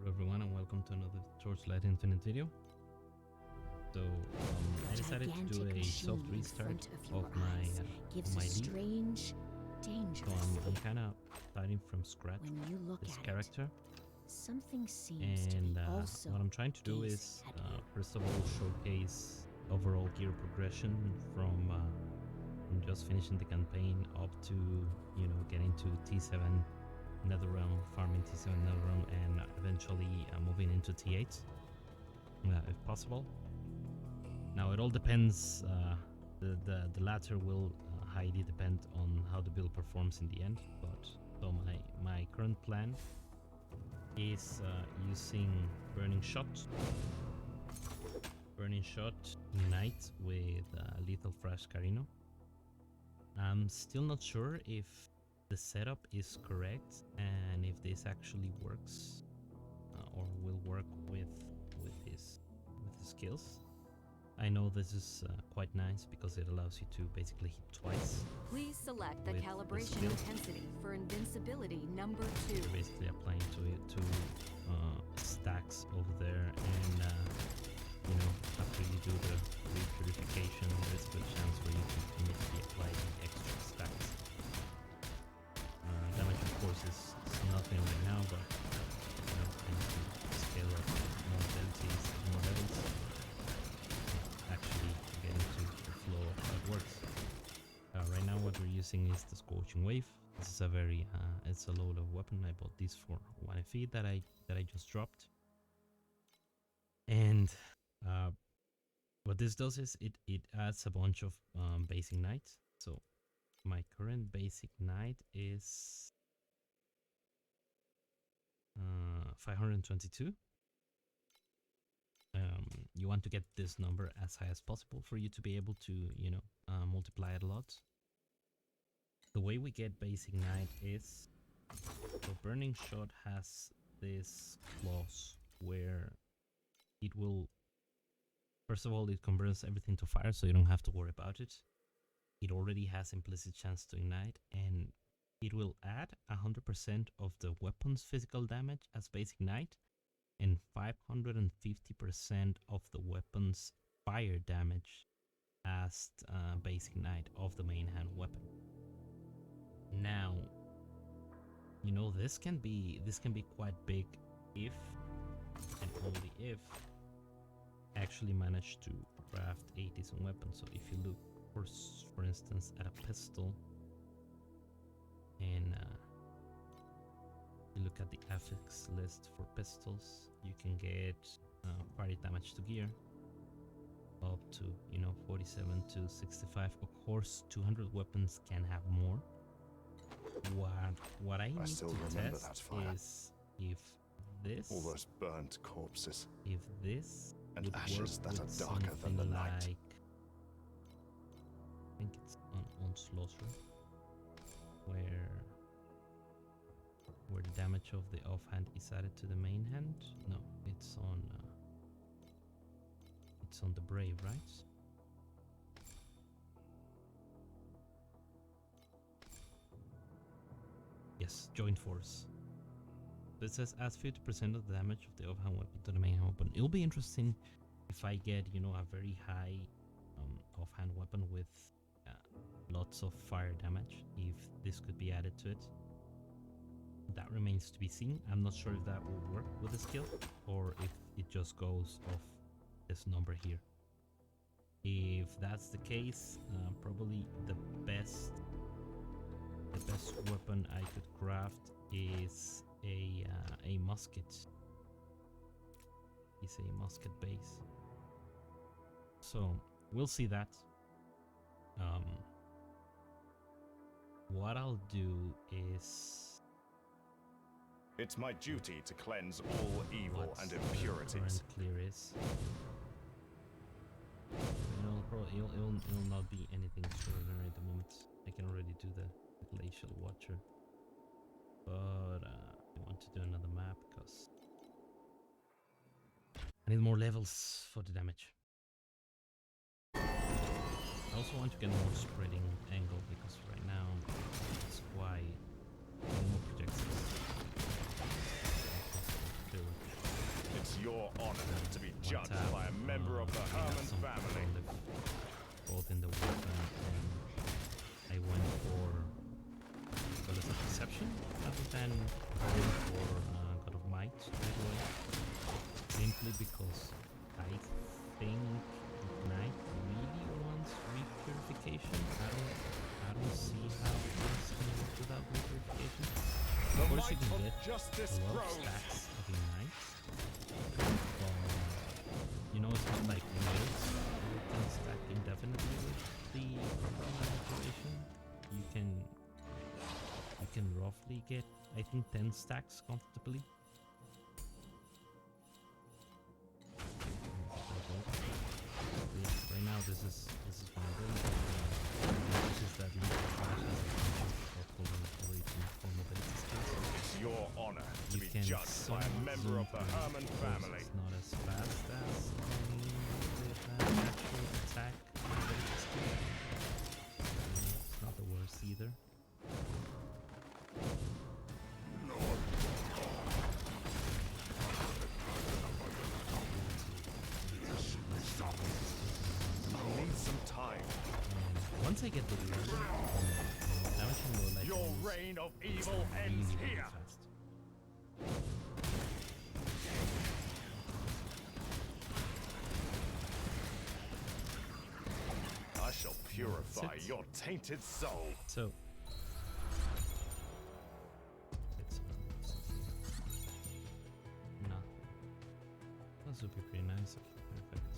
Hello everyone and welcome to another Torchlight Infinite video. So I decided to do a soft restart of my lead. So I'm kind of starting from scratch with this character. Something seems And to be also what I'm trying to do is first of all showcase overall gear progression from just finishing the campaign up to, you know, getting to T7 Netherrealm, farming T7 Netherrealm, and eventually moving into T8 if possible. Now it all depends, the latter will highly depend on how the build performs in the end, but so my current plan is using Burning Shot, Ignite with Lethal Flash Carino. I'm still not sure if the setup is correct and if this actually works or will work with his skills. I know this is quite nice because it allows you to basically hit twice. Please select the calibration intensity for invincibility number 2. You're basically applying to stacks over there, and you know, after you do the purification, there's a good chance where you can immediately apply the extra stacks. Damage, of course, is nothing right now, but you know, and to scale up more abilities, more levels, actually get into the flow of how it works. Right now, what we're using is the Scorching Wave. This is a very it's a low level weapon. I bought this for 1 FE that I just dropped, and what this does is it adds a bunch of basic knights. So my current basic knight is 522. You want to get this number as high as possible for you to be able to, you know, multiply it a lot. The way we get basic knight is, so Burning Shot has this clause where it will, first of all, it converts everything to fire, so you don't have to worry about it. It already has implicit chance to ignite, and it will add 100% of the weapon's physical damage as basic knight, and 550% of the weapon's fire damage as basic knight of the main hand weapon. Now, you know, this can be quite big if and only if I actually manage to craft a decent weapon. So if you look for instance at a pistol, and you look at the affix list for pistols, you can get party damage to gear up to, you know, 47 to 65. Of course 200 weapons can have more. What I need to test is if this, all those burnt corpses, if this and would ashes work that with are darker than the night. like, I think it's on Slaughter, where the damage of the offhand is added to the main hand. No, it's on the Brave, right? Yes, Joint Force. So it says adds 50% of the damage of the offhand weapon to the main hand weapon. It'll be interesting if I get, you know, a very high offhand weapon with lots of fire damage, if this could be added to it. That remains to be seen. I'm not sure if that will work with the skill or if it just goes off this number here. If that's the case, probably the best weapon I could craft is a musket. It's a musket base. So we'll see that. What I'll do is, it's my duty to cleanse all evil and impurities. Clear is. It'll not be anything extraordinary at the moment. I can already do the Glacial Watcher, but I want to do another map because I need more levels for the damage. I also want to get more spreading angle because right now it's quite more projectiles. Impossible to do. honor to be one judged tap, by a member of the we have Herman some family. both in the weapon, and I went for Goddess of Deception rather than going for God of Might right away. Simply because I think Knight really wants repurification. I don't see how this can work without repurification. Of course you can get justice a lot of grows. stacks of Ignite, but you know it's not like Nails you can stack indefinitely with the duration. You can roughly get, I think, 10 stacks comfortably. Right now this is one of them. This is that League Flash has a bunch of pulverization for mobility skills. It's your honor to You be can judged by a somewhat member zoom of the through. Herman Of course, family. it's not as fast as the actual attack mobility skill. It's not the worst either. I need some time. Once I get the level, damage can go like Your almost reign of evil really, ends really here. fast. I shall purify it. your tainted soul. So it's no. That would be pretty nice. Okay, perfect.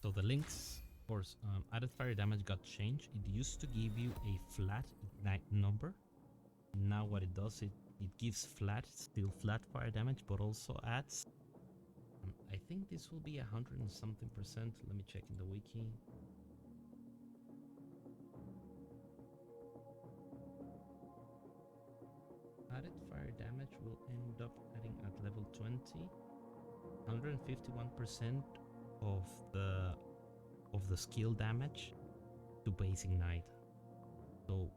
So the links, of course, added fire damage got changed. It used to give you a flat ignite number. Now what it does, it gives flat, still flat fire damage, but also adds. I think this will be 100 and something percent. Let me check in the wiki. Added fire damage will end up adding at level 20 151% of the skill damage to base ignite. So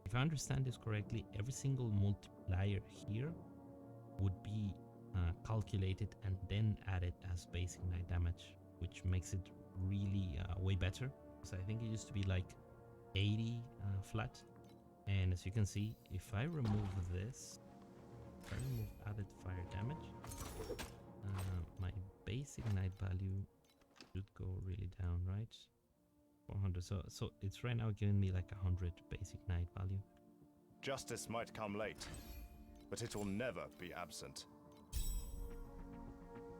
if I understand this correctly, every single multiplier here would be calculated and then added as base ignite damage, which makes it really way better. So I think it used to be like 80 flat, and as you can see, if I remove this, if I remove added fire damage, my base ignite value should go really down, right? 400. So it's right now giving me like 100 base ignite value. Justice might come late, but it will never be absent.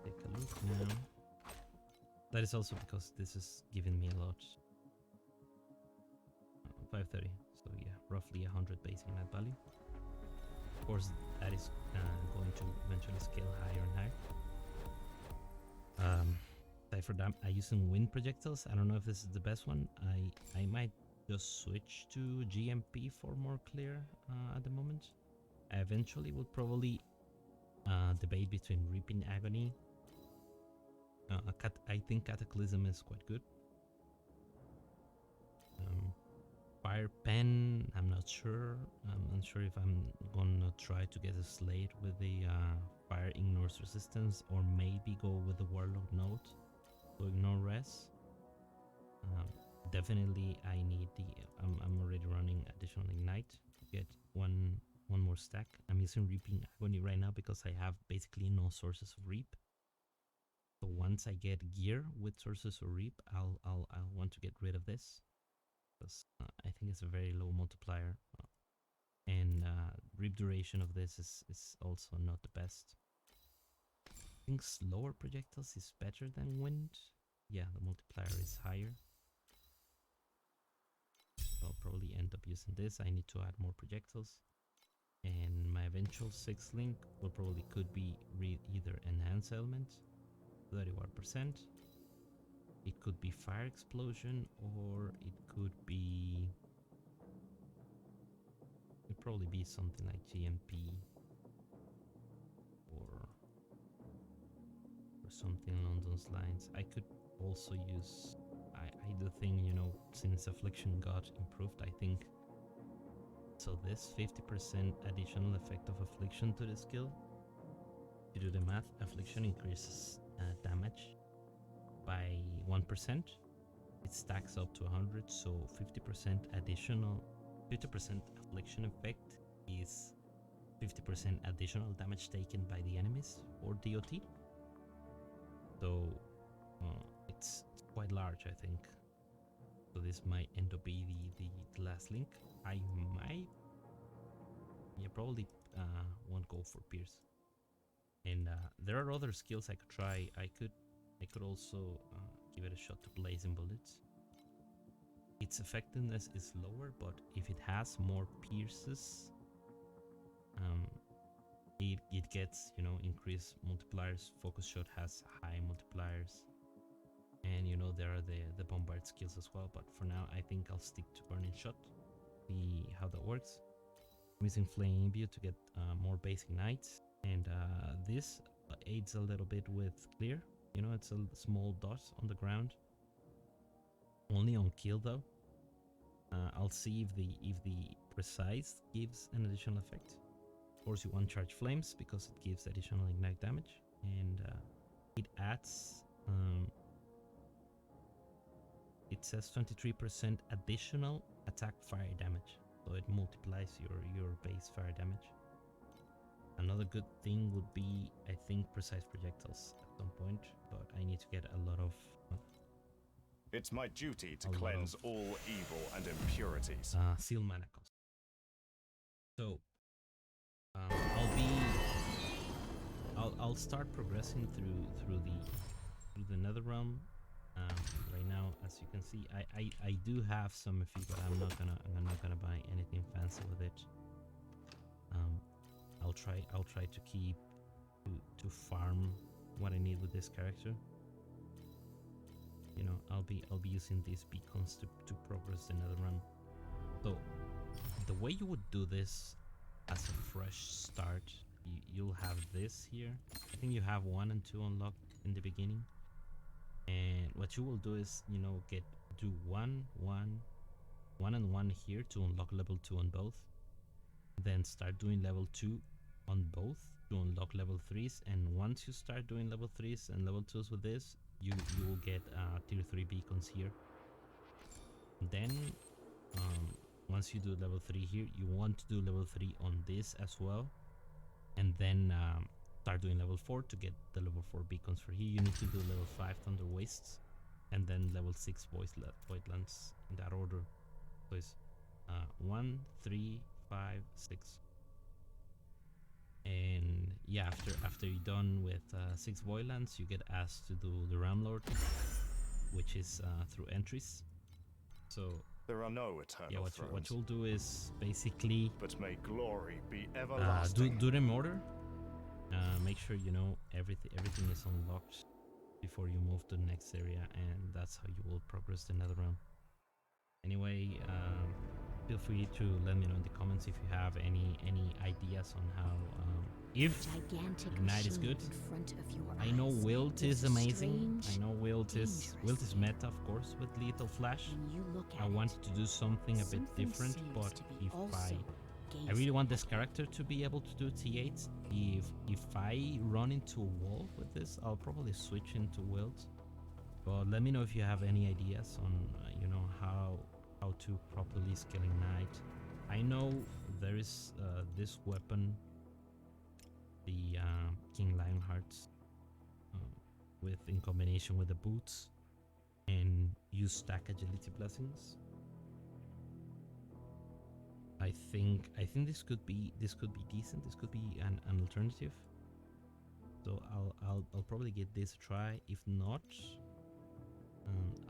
Take a look now. That is also because this is giving me a lot. 530. So yeah, roughly 100 base ignite value. Of course, that is going to eventually scale higher and higher. For that, I using wind projectiles. I don't know if this is the best one. I might just switch to GMP for more clear at the moment. I eventually will probably debate between Reaping Agony. I think Cataclysm is quite good. Fire Pen, I'm not sure. I'm unsure if I'm gonna try to get a slate with the Fire Ignores Resistance, or maybe go with the Warlock Note to ignore res. Definitely I need the I'm already running additional ignite to get one more stack. I'm using Reaping Agony right now because I have basically no sources of reap. So once I get gear with sources of reap, I'll want to get rid of this, because I think it's a very low multiplier, and reap duration of this is also not the best. I think slower projectiles is better than wind. Yeah, the multiplier is higher. I'll probably end up using this. I need to add more projectiles, and my eventual 6th link will probably could be either enhance element 31%. It could be fire explosion, or it could be. It'd probably be something like GMP or something along those lines. I could also use. I do think, you know, since affliction got improved, I think. So this 50% additional effect of affliction to the skill you do the math, affliction increases damage by 1%. It stacks up to 100, so 50% additional, 50% affliction effect is 50% additional damage taken by the enemies or DOT. So it's quite large, I think. So this might end up being the last link. I might, yeah, probably won't go for Pierce. And there are other skills I could try. I could also give it a shot to Blazing Bullets. Its effectiveness is lower, but if it has more pierces, it gets, you know, increased multipliers. Focus Shot has high multipliers, and you know there are the bombard skills as well. But for now, I think I'll stick to Burning Shot. See how that works. I'm using Flame Imbue to get more basic knights, and this aids a little bit with clear. You know, it's a small dot on the ground. Only on kill though. I'll see if the precise gives an additional effect. Of course, you want Charge Flames because it gives additional ignite damage, and it adds. It says 23% additional attack fire damage, so it multiplies your base fire damage. Another good thing would be, I think, precise projectiles at some point, but I need to get a lot of. It's my duty to cleanse all evil and impurities. Seal mana cost. So I'll start progressing through the Netherrealm. Right now, as you can see, I do have some FE, but I'm not gonna buy anything fancy with it. I'll try to keep to farm what I need with this character. You know, I'll be using these beacons to progress the Netherrealm. So the way you would do this as a fresh start, you'll have this here. I think you have 1 and 2 unlocked in the beginning, and what you will do is, you know, do 1 and 1 here to unlock level 2 on both, then start doing level 2 on both to unlock level 3s, and once you start doing level 3s and level 2s with this, you will get tier 3 beacons here. Then once you do level 3 here, you want to do level 3 on this as well, and then start doing level 4 to get the level 4 beacons for here. You need to do level 5 Thunder Wastes, and then level 6 Voidlands in that order. So it's 1, 3, 5, 6. And yeah, after you're done with 6 Voidlands, you get asked to do the Ram Lord, which is through entries. So there are no eternal yeah, thrones. what you'll do is basically, but may glory be everlasting. do them order. Make sure you know everything is unlocked before you move to the next area, and that's how you will progress the Netherrealm. Anyway, feel free to let me know in the comments if you have any ideas on how if Ignite is good. I know Wilt is amazing. I know Wilt is meta, of course, with Lethal Flash. I wanted to do something a bit different, but if I really want this character to be able to do T8. If I run into a wall with this, I'll probably switch into Wilt. But let me know if you have any ideas on you know, how to properly scale Ignite. I know there is this weapon, the King Lionheart's, in combination with the boots, and you stack agility blessings. I think this could be decent. This could be an alternative. So I'll probably give this a try. If not,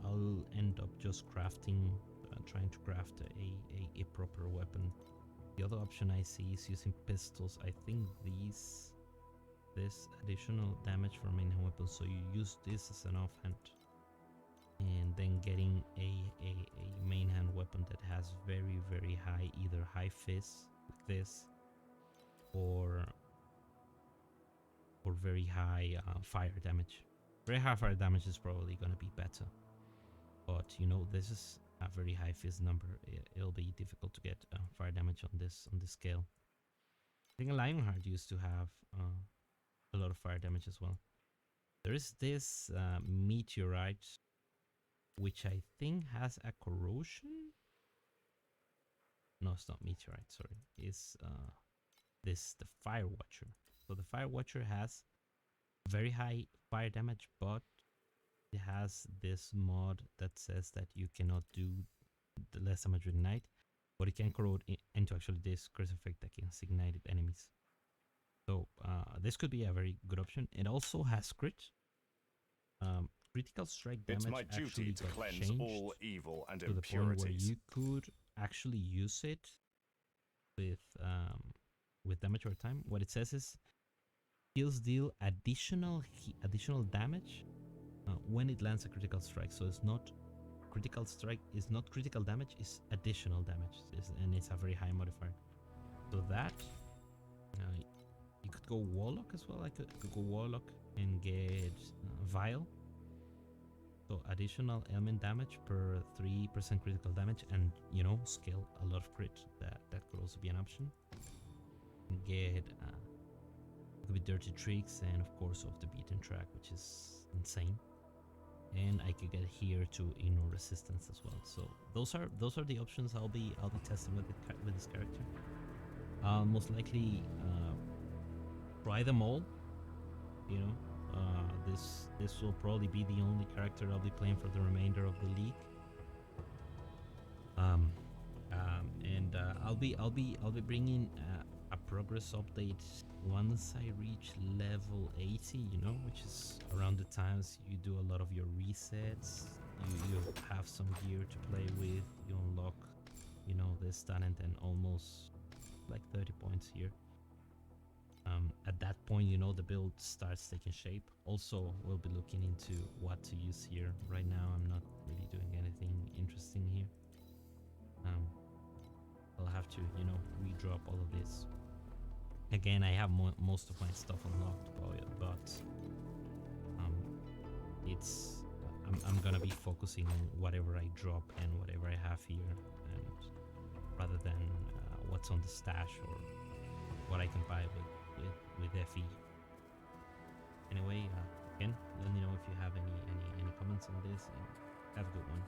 I'll end up just crafting, trying to craft a proper weapon. The other option I see is using pistols. I think this additional damage for main hand weapons, so you use this as an offhand, and then getting a main hand weapon that has very high, either high fizz like this, or very high fire damage. Very high fire damage is probably gonna be better, but you know, this is a very high fizz number. It'll be difficult to get fire damage on this scale. I think a Lionheart used to have a a lot of fire damage as well. There is this meteorite, which I think has a corrosion. No, it's not meteorite. Sorry, it's the Fire Watcher. So the Fire Watcher has very high fire damage, but it has this mod that says that you cannot do the less damage with Ignite, but it can corrode into actually this curse effect against ignited enemies. So this could be a very good option. It also has crit. Critical strike damage It's my actually duty to got cleanse changed all evil and to the point where impurities. you could actually use it with damage over time. What it says is skills deal additional damage when it lands a critical strike. So it's not critical strike, is not critical damage, it's additional damage, and it's a very high modifier. So that you could go Warlock as well. I could go Warlock and get Vial. So additional element damage per 3% critical damage, and you know, scale a lot of crit. That could also be an option. Get could be Dirty Tricks, and of course off the beaten track, which is insane. And I could get here to ignore resistance as well. So those are the options I'll be testing with this character. I'll most likely try them all. You know, this will probably be the only character I'll be playing for the remainder of the league. And I'll be bringing a progress update once I reach level 80. You know, which is around the times you do a lot of your resets. You have some gear to play with. You unlock, you know, this, that, and then almost like 30 points here. At that point, you know, the build starts taking shape. Also, we'll be looking into what to use here. Right now, I'm not really doing anything interesting here. I'll have to, you know, redrop all of this. Again, I have most of my stuff unlocked, but it's I'm gonna be focusing on whatever I drop and whatever I have here, and rather than what's on the stash or what I can buy with FE. Anyway, again, let me know if you have any comments on this, and have a good one.